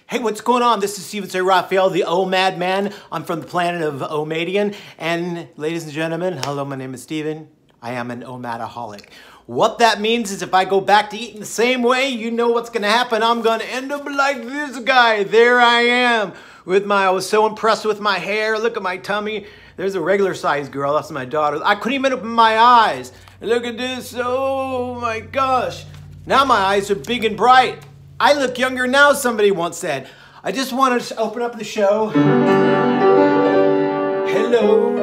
Hey, what's going on? This is Steven St. Raphael, the OMAD man. I'm from the planet of Omadian. And ladies and gentlemen, hello, my name is Steven. I am an Omadaholic. What that means is if I go back to eating the same way, you know what's going to happen. I'm going to end up like this guy. There I am. I was so impressed with my hair. Look at my tummy. There's a regular sized girl. That's my daughter. I couldn't even open my eyes. Look at this. Oh my gosh. Now my eyes are big and bright. I look younger now, somebody once said. I just wanted to open up the show. Hello.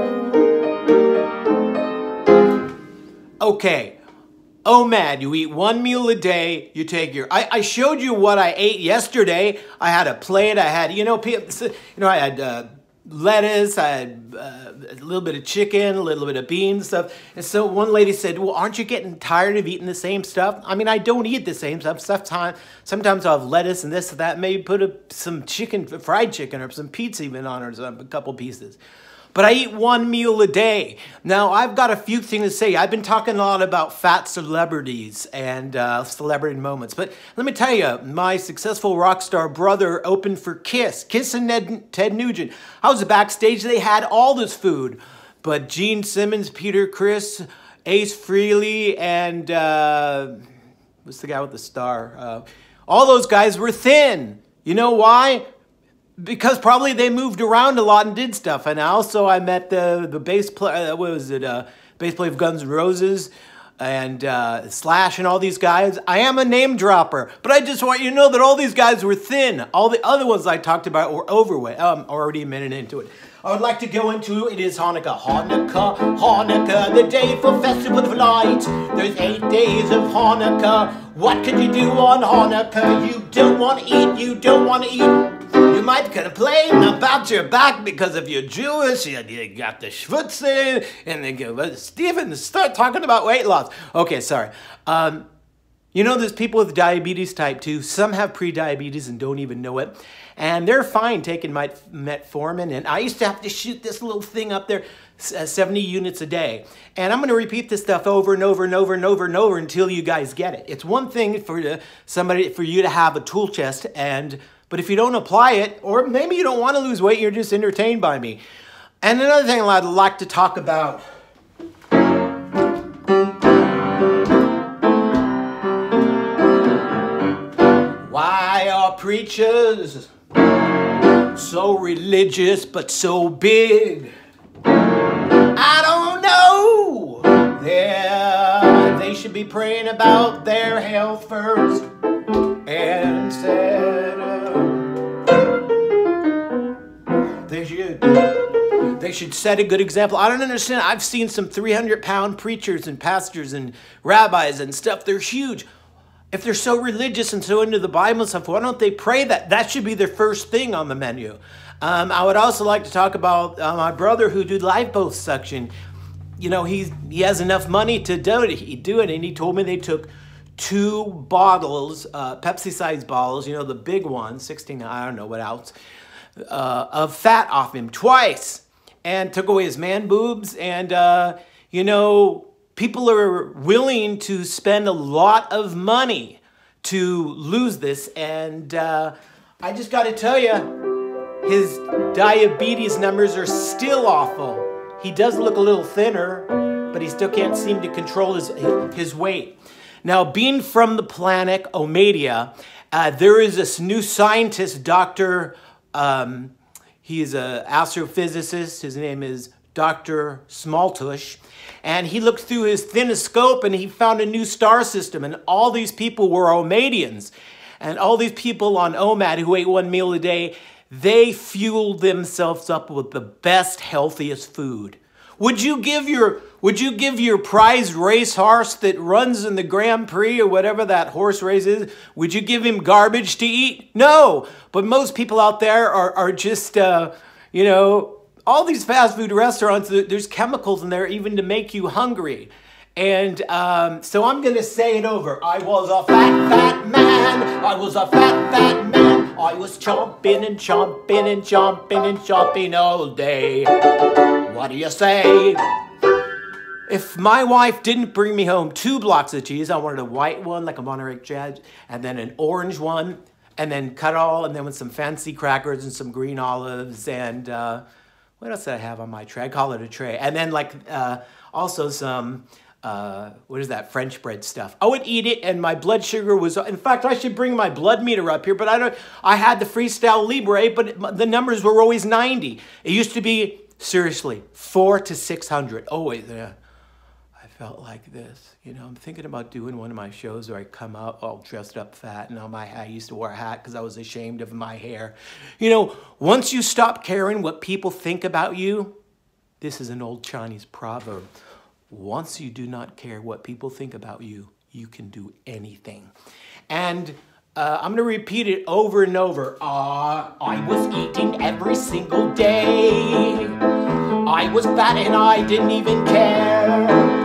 Okay. OMAD, you eat one meal a day, you take your... I showed you what I ate yesterday. I had a plate, I had, I had lettuce, I had a little bit of chicken, a little bit of beans, stuff. And so one lady said, well, aren't you getting tired of eating the same stuff? I mean, I don't eat the same stuff. Sometimes I'll have lettuce and this and that, maybe put some chicken, fried chicken, or some pizza even on it, or a couple pieces. But I eat one meal a day. Now, I've got a few things to say. I've been talking a lot about fat celebrities and celebrity moments. But let me tell you, my successful rock star brother opened for Kiss and Ted Nugent. I was backstage. They had all this food. But Gene Simmons, Peter Criss, Ace Frehley, and what's the guy with the star? All those guys were thin. You know why? Because probably they moved around a lot and did stuff. And also I met the bass player, bass player of Guns N' Roses and Slash and all these guys. I am a name dropper, but I just want you to know that all these guys were thin. All the other ones I talked about were overweight. I'm already a minute into it. I would like to go into, it is Hanukkah. Hanukkah, Hanukkah, the day for festival of light. There's 8 days of Hanukkah. What can you do on Hanukkah? You don't want to eat, you don't want to eat. You might complain about your back because if you're Jewish, you got the schwitzing, and they go, well, Steven, start talking about weight loss. Okay, sorry. There's people with diabetes type 2. Some have pre-diabetes and don't even know it. And they're fine taking metformin. And I used to have to shoot this little thing up there, 70 units a day. And I'm going to repeat this stuff over and over and over and over and over until you guys get it. It's one thing for you to have a tool chest, but if you don't apply it, or maybe you don't want to lose weight, you're just entertained by me. And another thing I'd like to talk about. Why are preachers so religious but so big? I don't know. They should be praying about their health first instead of... They should set a good example. I don't understand. I've seen some 300-pound preachers and pastors and rabbis and stuff. They're huge. If they're so religious and so into the Bible and stuff, why don't they pray that? That should be their first thing on the menu. I would also like to talk about my brother who did lifeboat suction. You know, he has enough money to do it, and he told me they took 2 bottles, Pepsi-sized bottles, the big ones, 16, I don't know what else, of fat off him twice, and took away his man boobs. And, people are willing to spend a lot of money to lose this. And I just got to tell you, his diabetes numbers are still awful. He does look a little thinner, but he still can't seem to control his weight. Now, being from the planet Omadia, there is this new scientist, Dr. He's an astrophysicist. His name is Dr. Smalltush. And he looked through his thinoscope and he found a new star system. And all these people were Omadians. And all these people on OMAD who ate one meal a day, they fueled themselves up with the best, healthiest food. Would you give your prized racehorse that runs in the Grand Prix or whatever that horse race is, would you give him garbage to eat? No. But most people out there are just, all these fast food restaurants, there's chemicals in there even to make you hungry. And so I'm going to say it over. I was a fat man. I was a fat man. I was chomping and chomping and chomping and chomping all day. What do you say? If my wife didn't bring me home 2 blocks of cheese, I wanted a white one like a Monterey Jack, and then an orange one, and then cut all, and then with some fancy crackers and some green olives, and what else did I have on my tray? I call it a tray. And then like also some, what is that, French bread stuff. I would eat it, and my blood sugar was, in fact, I should bring my blood meter up here, but I had the Freestyle Libre, but the numbers were always 90. It used to be, seriously, 400 to 600, always. I felt like this. You know, I'm thinking about doing one of my shows where I come out all dressed up fat, and on my hat, I used to wear a hat because I was ashamed of my hair. You know, once you stop caring what people think about you, this is an old Chinese proverb. Once you do not care what people think about you, you can do anything. And I'm going to repeat it over and over. I was eating every single day. I was fat and I didn't even care.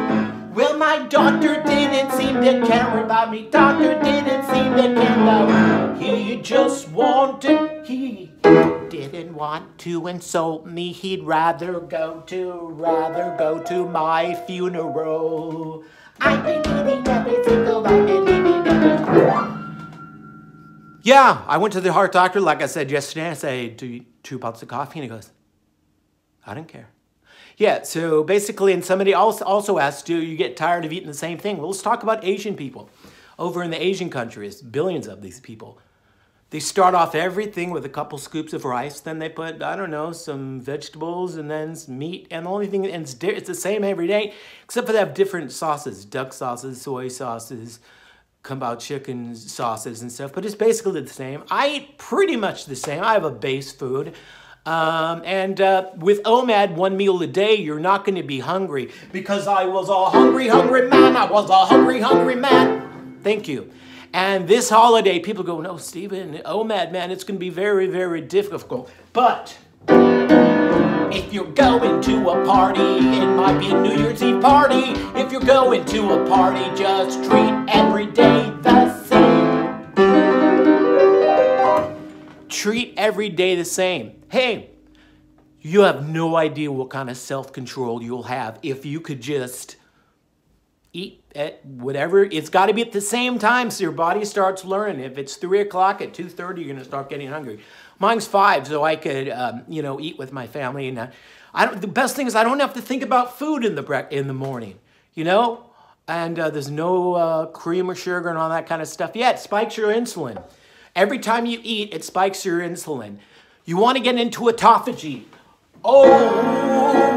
Well, my doctor didn't seem to care about me. Doctor didn't seem to care about me. He just wanted, he didn't want to insult me. He'd rather go to my funeral. I've been eating every single day. Yeah, I went to the heart doctor, like I said yesterday. I said, do you 2 pots of coffee? And he goes, I don't care. Yeah, so basically, and somebody also asked, do you get tired of eating the same thing? Well, let's talk about Asian people. Over in the Asian countries, billions of these people, they start off everything with a couple scoops of rice. Then they put, I don't know, some vegetables and then some meat. And the only thing, and it's the same every day, except for they have different sauces, duck sauces, soy sauces, kung pao chicken sauces and stuff. But it's basically the same. I eat pretty much the same. I have a base food. With OMAD, 1 meal a day, you're not going to be hungry, because I was a hungry, hungry man. I was a hungry, hungry man. Thank you. And this holiday, people go, no, Stephen, OMAD, man, it's going to be very, very difficult. But if you're going to a party, it might be a New Year's Eve party. If you're going to a party, just treat every day the same. Treat every day the same. Hey, you have no idea what kind of self-control you'll have if you could just eat at whatever. It's got to be at the same time so your body starts learning. If it's 3 o'clock, at 2:30, you're going to start getting hungry. Mine's 5, so I could, you know, eat with my family. And the best thing is I don't have to think about food in the morning, you know? And there's no cream or sugar and all that kind of stuff. Yeah, it spikes your insulin. Every time you eat, it spikes your insulin. You want to get into autophagy. Oh,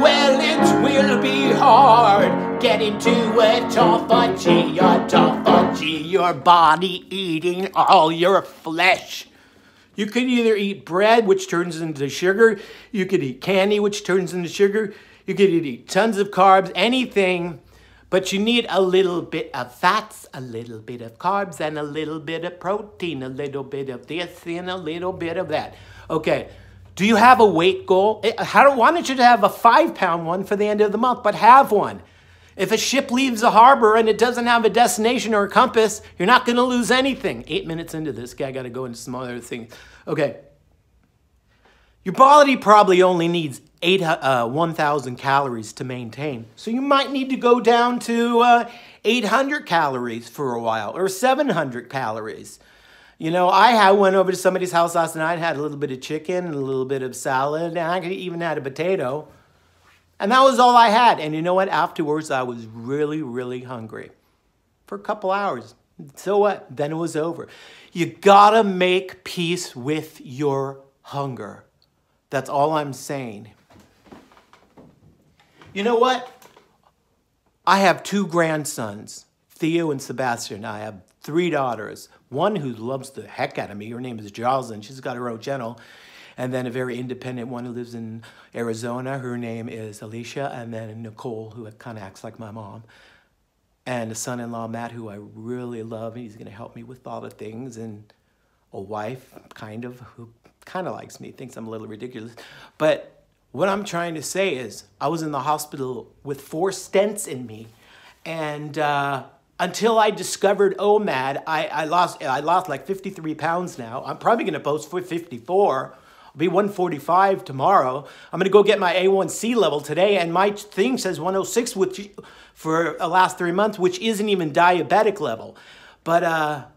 well, it will be hard. Get into autophagy, your body eating all your flesh. You could either eat bread, which turns into sugar. You could eat candy, which turns into sugar. You could eat tons of carbs, anything. But you need a little bit of fats, a little bit of carbs, and a little bit of protein, a little bit of this and a little bit of that. Okay, do you have a weight goal? Why don't you have a 5-pound one for the end of the month, but have one. If a ship leaves a harbor and it doesn't have a destination or a compass, you're not going to lose anything. 8 minutes into this, I got to go into some other things. Okay. Your body probably only needs 1,000 calories to maintain. So you might need to go down to 800 calories for a while, or 700 calories. You know, I went over to somebody's house last night, had a little bit of chicken, and a little bit of salad, and I even had a potato. And that was all I had. And you know what? Afterwards, I was really, really hungry for a couple hours. So what? Then it was over. You gotta make peace with your hunger. That's all I'm saying. You know what? I have 2 grandsons, Theo and Sebastian. I have 3 daughters. One who loves the heck out of me. Her name is Jocelyn. She's got her own channel. And then a very independent one who lives in Arizona. Her name is Alicia. And then Nicole, who kind of acts like my mom. And a son-in-law, Matt, who I really love. And he's going to help me with all the things. And a wife, kind of, who kind of likes me, thinks I'm a little ridiculous. But what I'm trying to say is I was in the hospital with 4 stents in me. And until I discovered OMAD, I lost like 53 pounds now. I'm probably going to post for 54. I'll be 145 tomorrow. I'm going to go get my A1C level today, and my thing says 106 which, for the last 3 months, which isn't even diabetic level. But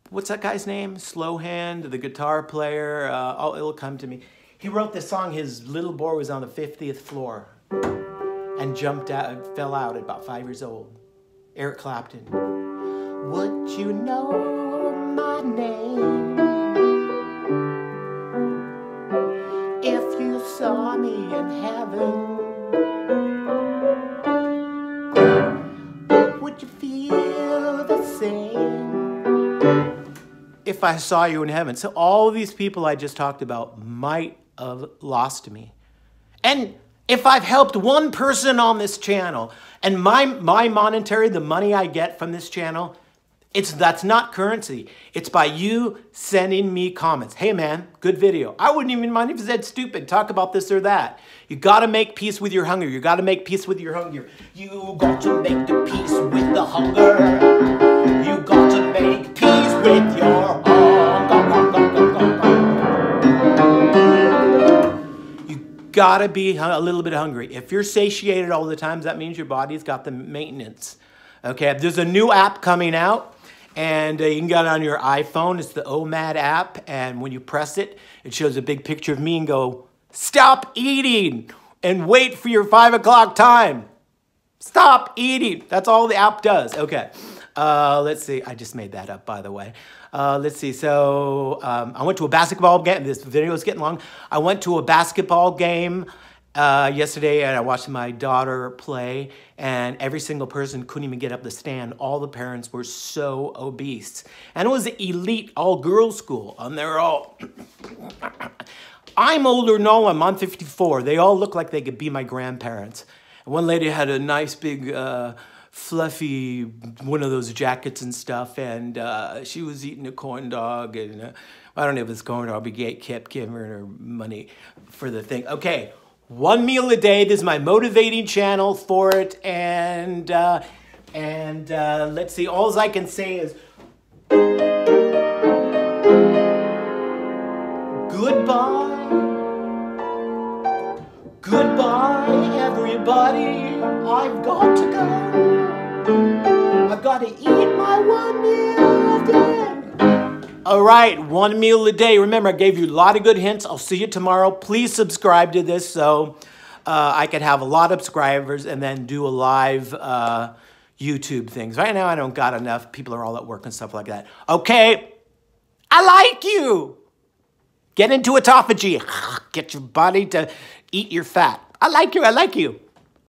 what's that guy's name? Slowhand, the guitar player. It'll come to me. He wrote this song. His little boy was on the 50th floor and jumped out, fell out at about 5 years old. Eric Clapton. Would you know my name if you saw me in heaven? Would you feel the same if I saw you in heaven? So all these people I just talked about might have lost me. And if I've helped one person on this channel, and my monetary, the money I get from this channel, that's not currency. It's by you sending me comments. Hey man, good video. I wouldn't even mind if you said stupid, talk about this or that. You gotta make peace with your hunger. You gotta make peace with your hunger. You got to make the peace with the hunger. You got to make peace with your hunger. You gotta be a little bit hungry. If you're satiated all the time, that means your body's got the maintenance. Okay, there's a new app coming out. And you can get it on your iPhone. It's the OMAD app. And when you press it, it shows a big picture of me and go, stop eating and wait for your 5 o'clock time. Stop eating. That's all the app does. Okay. Let's see. I just made that up, by the way. Let's see. So I went to a basketball game. This video is getting long. I went to a basketball game yesterday, and I watched my daughter play, and every single person couldn't even get up the stand. All the parents were so obese. And it was an elite all-girls school, and they're all... I'm older than all of them. I'm 54. They all look like they could be my grandparents. And one lady had a nice big... fluffy, one of those jackets and stuff, and she was eating a corn dog, and I don't know if it's corn dog, but kept giving her money for the thing. Okay, 1 meal a day. This is my motivating channel for it, and let's see. All I can say is goodbye, goodbye, everybody. I've got to go. I've got to eat my 1 meal a day. All right, 1 meal a day. Remember, I gave you a lot of good hints. I'll see you tomorrow. Please subscribe to this so I could have a lot of subscribers and then do a live YouTube things. Right now, I don't got enough. People are all at work and stuff like that. Okay, I like you. Get into autophagy. Get your body to eat your fat. I like you. I like you.